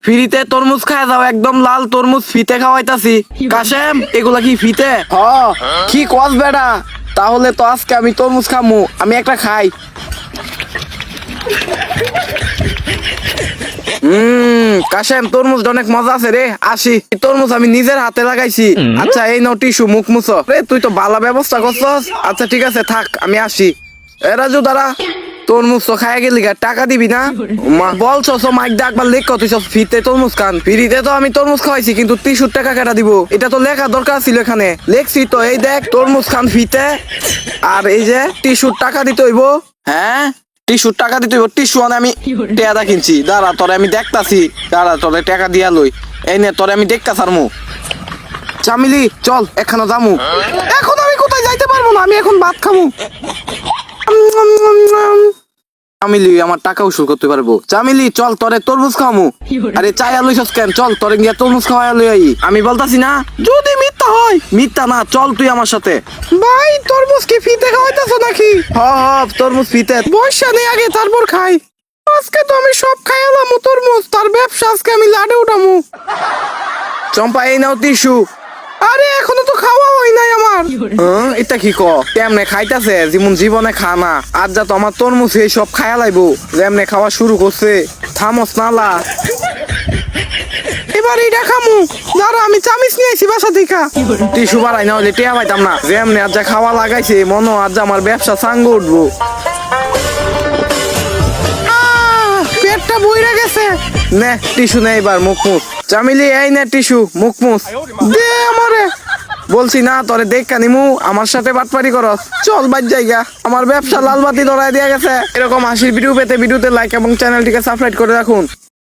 ফ্রিতে তরমুজ খায় যাও, একদম লাল তরমুজ ফিতে খাওয়াইতাছি। কাশেম এগুলা কি ফিতে? কি কস বেড়া, তাহলে তো আজকে আমি তরমুজ খামু, আমি একটা খাই। কাশেম তরমুজ অনেক মজা আছে রে, আসি। এই তরমুজ আমি নিজের হাতে লাগাইছি। আচ্ছা এই নাও টিস্যু, মুখ মুছো। রে তুই তো ভালো ব্যবস্থা করছস। আচ্ছা ঠিক আছে থাক, আমি আসি। এ রাজু দাঁড়া, তরমুজ তো খাই গেলি গা, টাকা দিবি না? বলছস মাইক ডাকবার লেখ তুই সব ফ্রিতে তরমুজ খান। ফ্রিতে তো আমি তরমুজ খাওয়াইছি, কিন্তু 30 টাকা কেটা দিব? এটা তো লেখা দরকার ছিল এখানে, লেখছি তো। এই দেখ, তরমুজ খান ফ্রিতে, আর এই যে টিস্যুর টাকা দিতে হইব। হ্যাঁ টিস্যুর টাকা দিতে হইব। টিস্যু মানে আমি টেয়াদা কিনছি, দাঁড়া তোরে আমি দেখতাছি, দাঁড়া তোরে টাকা দিয়া লই। এই নে তোরে আমি দেখতাছ আর মু। চামিলি চল এখানে যামু। এখন আমি কোথায় যাইতে পারবো না, আমি এখন ভাত খামু। চামিলি আমার টাকা উসুল করতে পারবো। চামিলি চল তোরে তরমুজ খাওয়ামু। আরে চাই আলুইছস কেন, চল তোরে গিয়া তরমুজ খাওয়াই লই আই। আমি বলতাছি না, যদি মিথ্যা হয়। মিথ্যা না, চল তুই আমার সাথে। ভাই তরমুজ কি ফিতে খাওয়াইতাছো নাকি? হ তরমুজ ফিতে, বর্ষা নেই আগে তারপর খাই। আজকে তো আমি সব খাই আলামু তরমুজ, তার ব্যবসা আজকে আমি লাডে উঠামু। চম্পা এই নাও টিস্যু। আরে এখনো তো খাওয়া হয় নাই আমার। এটা কি ক, কেমনে খাইতাছে যেমন জীবনে খানা। আর যা তো আমার তরমুজ এই সব খায়া লাইবো, যেমনে খাওয়া শুরু করছে। থামস নালা, এবার এটা খামু। দাঁড়া আমি চামিচ নিয়ে আইছি বাসা থেকে। টিস্যু বাড়াই না হলে টেয়া পাইতাম না। যেমনে আর যা খাওয়া লাগাইছে, মনো আর যা আমার ব্যবসা সাঙ্গ উঠবো। পেটটা বইরা গেছে। নে টিস্যু নে, এবার মুখ মুছ। চামিলি এই নে টিস্যু, মুখ মুছ দে আমারে। বলছি না তোরে দেখা নিমু, আমার সাথে বাটপারি করস। চল বাদ জায়গা, আমার ব্যবসা লাল বাতি ধরায় দিয়া গেছে। এরকম হাসির ভিডিও পেতে ভিডিওতে লাইক এবং চ্যানেলটিকে সাবস্ক্রাইব করে রাখুন।